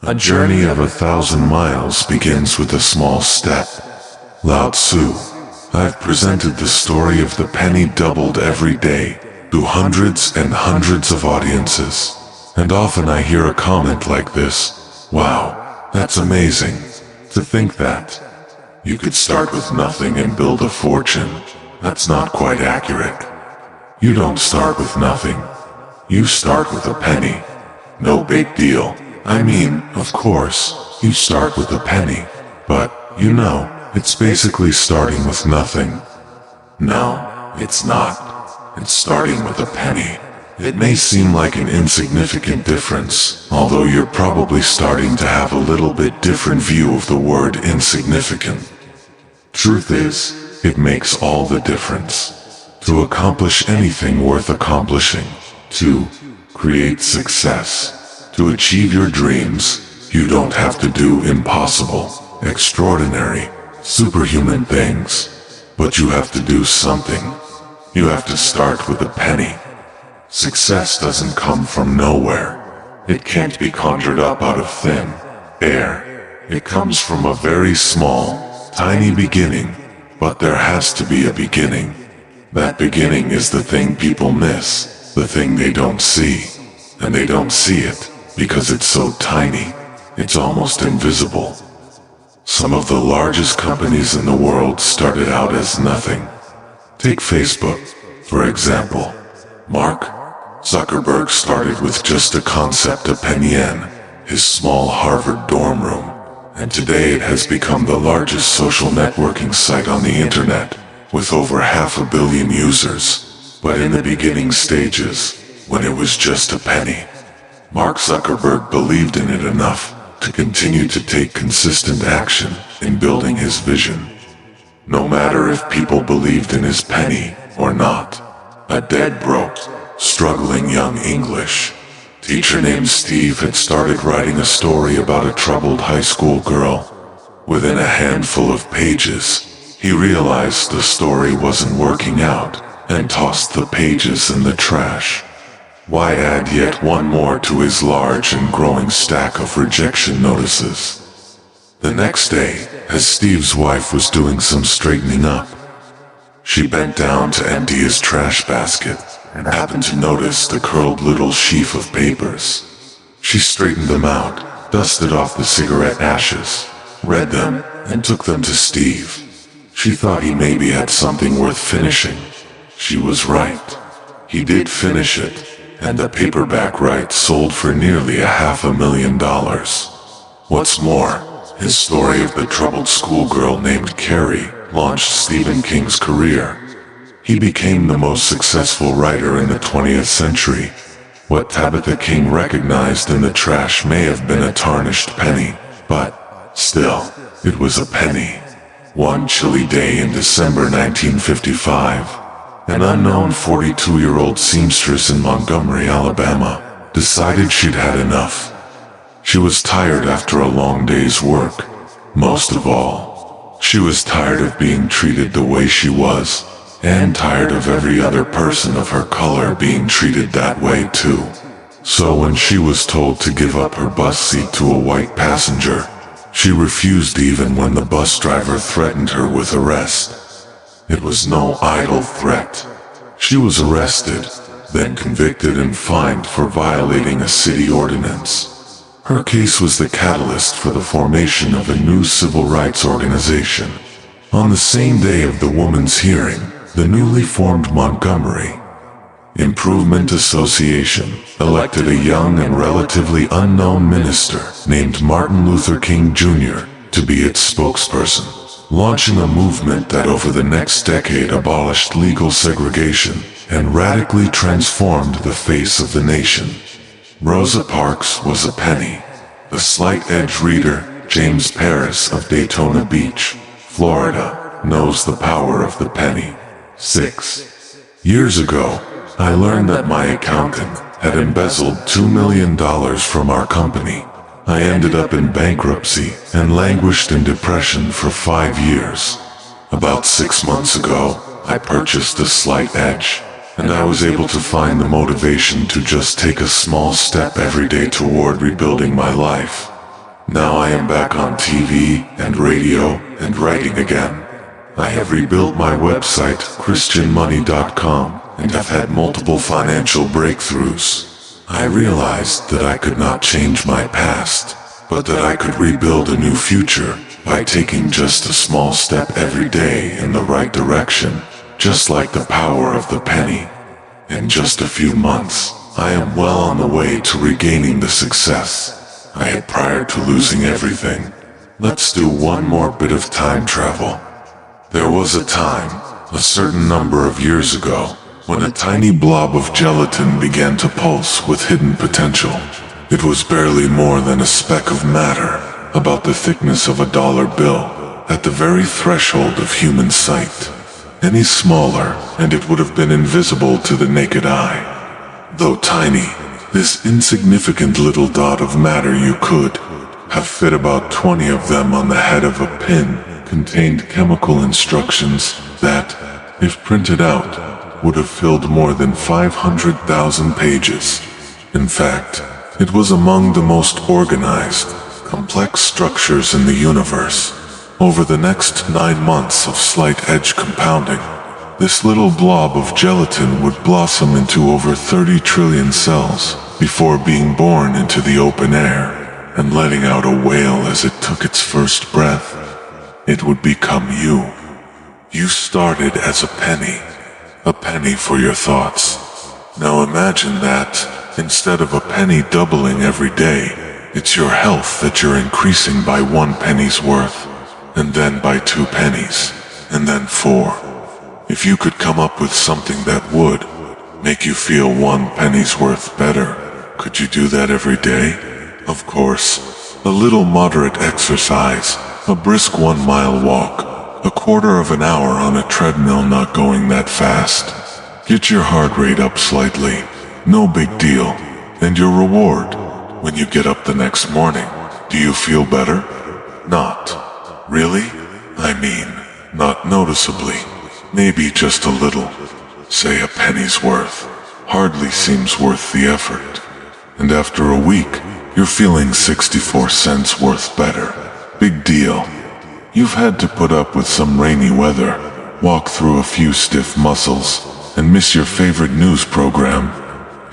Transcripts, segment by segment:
A journey of 1,000 miles begins with a small step. Lao Tzu. I've presented the story of the penny doubled every day to hundreds and hundreds of audiences. And often I hear a comment like this: "Wow, that's amazing. To think that you could start with nothing and build a fortune." That's not quite accurate. You don't start with nothing. You start with a penny. No big deal. I mean, of course, you start with a penny. But, it's basically starting with nothing. No, it's not. It's starting with a penny. It may seem like an insignificant difference, although you're probably starting to have a little bit different view of the word insignificant. Truth is, it makes all the difference. To accomplish anything worth accomplishing, to create success, to achieve your dreams, you don't have to do impossible, extraordinary, superhuman things. But you have to do something. You have to start with a penny. Success doesn't come from nowhere. It can't be conjured up out of thin air. It comes from a very small, tiny beginning. But there has to be a beginning. That beginning is the thing people miss, the thing they don't see. And they don't see it because it's so tiny. It's almost invisible. Some of the largest companies in the world started out as nothing. Take Facebook, for example. Mark Zuckerberg started with just a concept, a penny in his small Harvard dorm room. And today it has become the largest social networking site on the internet, with over 500 million users. But in the beginning stages, when it was just a penny, Mark Zuckerberg believed in it enough to continue to take consistent action in building his vision. No matter if people believed in his penny or not. A dead broke, struggling young English teacher named Steve had started writing a story about a troubled high school girl. Within a handful of pages, he realized the story wasn't working out and tossed the pages in the trash. Why add yet one more to his large and growing stack of rejection notices? The next day, as Steve's wife was doing some straightening up, she bent down to empty his trash basket and happened to notice the curled little sheaf of papers. She straightened them out, dusted off the cigarette ashes, read them, and took them to Steve. She thought he maybe had something worth finishing. She was right. He did finish it, and the paperback rights sold for nearly $500,000. What's more, his story of the troubled schoolgirl named Carrie launched Stephen King's career. He became the most successful writer in the 20th century. What Tabitha King recognized in the trash may have been a tarnished penny, but still, it was a penny. One chilly day in December 1955, an unknown 42-year-old seamstress in Montgomery, Alabama, decided she'd had enough. She was tired after a long day's work. Most of all, she was tired of being treated the way she was, and tired of every other person of her color being treated that way too. So when she was told to give up her bus seat to a white passenger, she refused even when the bus driver threatened her with arrest. It was no idle threat. She was arrested, then convicted and fined for violating a city ordinance. Her case was the catalyst for the formation of a new civil rights organization. On the same day of the woman's hearing, the newly formed Montgomery Improvement Association elected a young and relatively unknown minister named Martin Luther King Jr. to be its spokesperson, launching a movement that over the next decade abolished legal segregation and radically transformed the face of the nation. Rosa Parks was a penny. The slight-edge reader, James Paris of Daytona Beach, Florida, knows the power of the penny. 6 years ago, I learned that my accountant had embezzled $2 million from our company. I ended up in bankruptcy and languished in depression for 5 years. About 6 months ago, I purchased a slight edge, and I was able to find the motivation to just take a small step every day toward rebuilding my life. Now I am back on TV and radio and writing again. I have rebuilt my website, christianmoney.com, and have had multiple financial breakthroughs. I realized that I could not change my past, but that I could rebuild a new future by taking just a small step every day in the right direction, just like the power of the penny. In just a few months, I am well on the way to regaining the success I had prior to losing everything. Let's do one more bit of time travel. There was a time, a certain number of years ago, when a tiny blob of gelatin began to pulse with hidden potential. It was barely more than a speck of matter, about the thickness of a dollar bill, at the very threshold of human sight. Any smaller, and it would have been invisible to the naked eye. Though tiny, this insignificant little dot of matter you could have fit about 20 of them on the head of a pin, contained chemical instructions that, if printed out, would have filled more than 500,000 pages. In fact, it was among the most organized, complex structures in the universe. Over the next 9 months of slight edge compounding, this little blob of gelatin would blossom into over 30 trillion cells before being born into the open air and letting out a wail as it took its first breath. It would become you. You started as a penny for your thoughts. Now imagine that, instead of a penny doubling every day, it's your health that you're increasing by 1 penny's worth, and then by 2 pennies, and then 4. If you could come up with something that would make you feel 1 penny's worth better, could you do that every day? Of course, a little moderate exercise, a brisk 1-mile walk, a quarter of an hour on a treadmill not going that fast. Get your heart rate up slightly, no big deal, and your reward. When you get up the next morning, do you feel better? Not really? I mean, not noticeably. Maybe just a little. Say a penny's worth. Hardly seems worth the effort. And after a week, you're feeling 64 cents worth better. Big deal. You've had to put up with some rainy weather, walk through a few stiff muscles, and miss your favorite news program.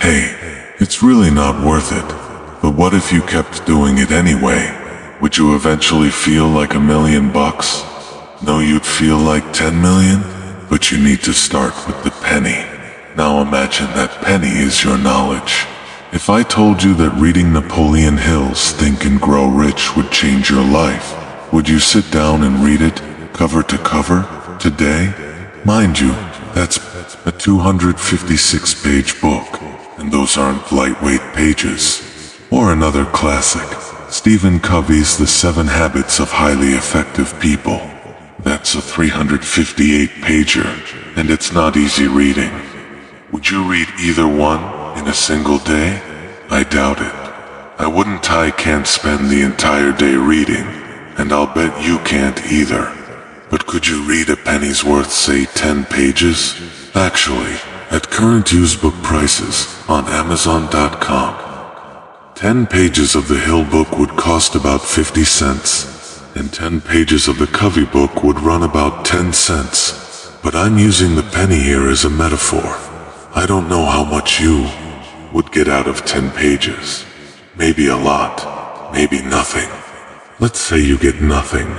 Hey, it's really not worth it. But what if you kept doing it anyway? Would you eventually feel like $1 million? No, you'd feel like 10 million? But you need to start with the penny. Now imagine that penny is your knowledge. If I told you that reading Napoleon Hill's Think and Grow Rich would change your life, would you sit down and read it, cover to cover, today? Mind you, that's a 256-page book, and those aren't lightweight pages. Or another classic, Stephen Covey's The 7 Habits of Highly Effective People. That's a 358-pager, and it's not easy reading. Would you read either one in a single day? I doubt it. I can't spend the entire day reading, and I'll bet you can't either. But could you read a penny's worth, say 10 pages? Actually, at current used book prices on Amazon.com, 10 pages of the Hill book would cost about 50 cents, and 10 pages of the Covey book would run about 10 cents. But I'm using the penny here as a metaphor. I don't know how much you would get out of 10 pages. Maybe a lot, maybe nothing. Let's say you get nothing,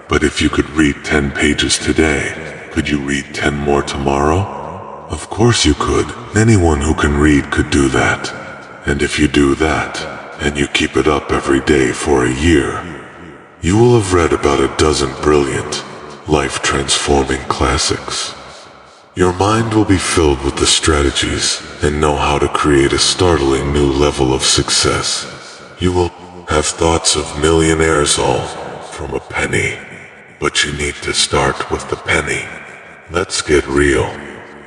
but if you could read 10 pages today, could you read 10 more tomorrow? Of course you could. Anyone who can read could do that. And if you do that, and you keep it up every day for a year, you will have read about a dozen brilliant, life-transforming classics. Your mind will be filled with the strategies and know how to create a startling new level of success. You will have thoughts of millionaires all from a penny, but you need to start with the penny. Let's get real,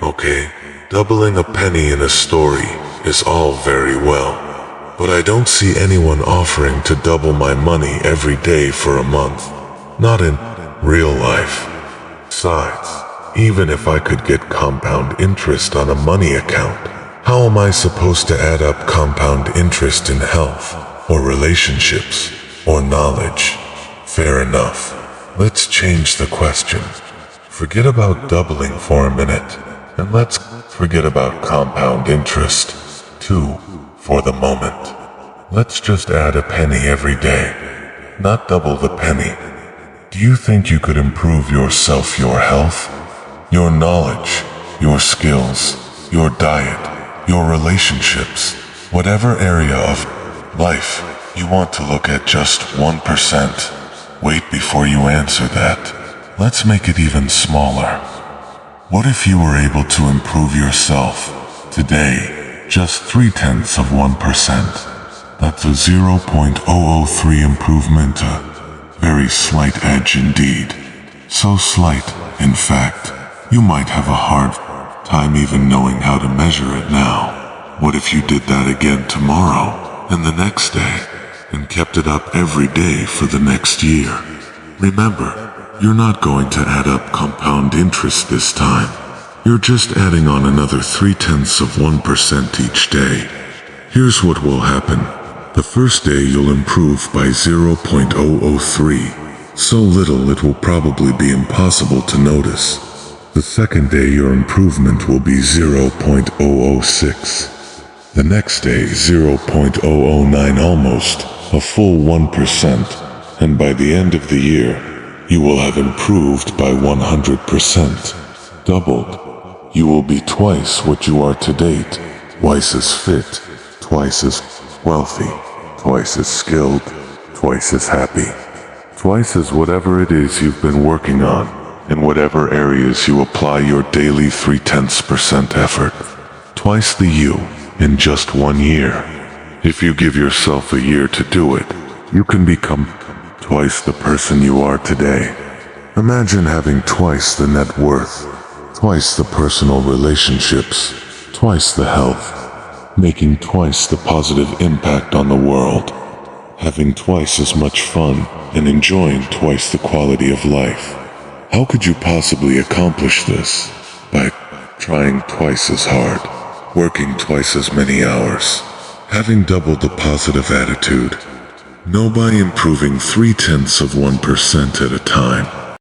okay? Doubling a penny in a story is all very well, but I don't see anyone offering to double my money every day for a month. Not in real life. Besides, even if I could get compound interest on a money account, how am I supposed to add up compound interest in health, or relationships, or knowledge? Fair enough. Let's change the question. Forget about doubling for a minute, and let's forget about compound interest, too, for the moment. Let's just add a penny every day, not double the penny. Do you think you could improve yourself, your health, your knowledge, your skills, your diet, your relationships, whatever area of life you want to look at just 1%? Wait before you answer that. Let's make it even smaller. What if you were able to improve yourself today, just 0.3%? That's a 0.003 improvement, a very slight edge indeed. So slight, in fact, you might have a hard time even knowing how to measure it now. What if you did that again tomorrow, and the next day, and kept it up every day for the next year? Remember, you're not going to add up compound interest this time. You're just adding on another 0.3% each day. Here's what will happen. The first day you'll improve by 0.003. So little it will probably be impossible to notice. The second day your improvement will be 0.006. The next day 0.009, almost a full 1%. And by the end of the year, you will have improved by 100%. Doubled. You will be twice what you are to date. Twice as fit, twice as wealthy, twice as skilled, twice as happy. Twice as whatever it is you've been working on, in whatever areas you apply your daily 0.3% effort. Twice the you in just 1 year. If you give yourself a year to do it, you can become twice the person you are today. Imagine having twice the net worth, twice the personal relationships, twice the health, making twice the positive impact on the world, having twice as much fun, and enjoying twice the quality of life. How could you possibly accomplish this? By trying twice as hard, working twice as many hours, having doubled the positive attitude. No, by improving 0.3% at a time.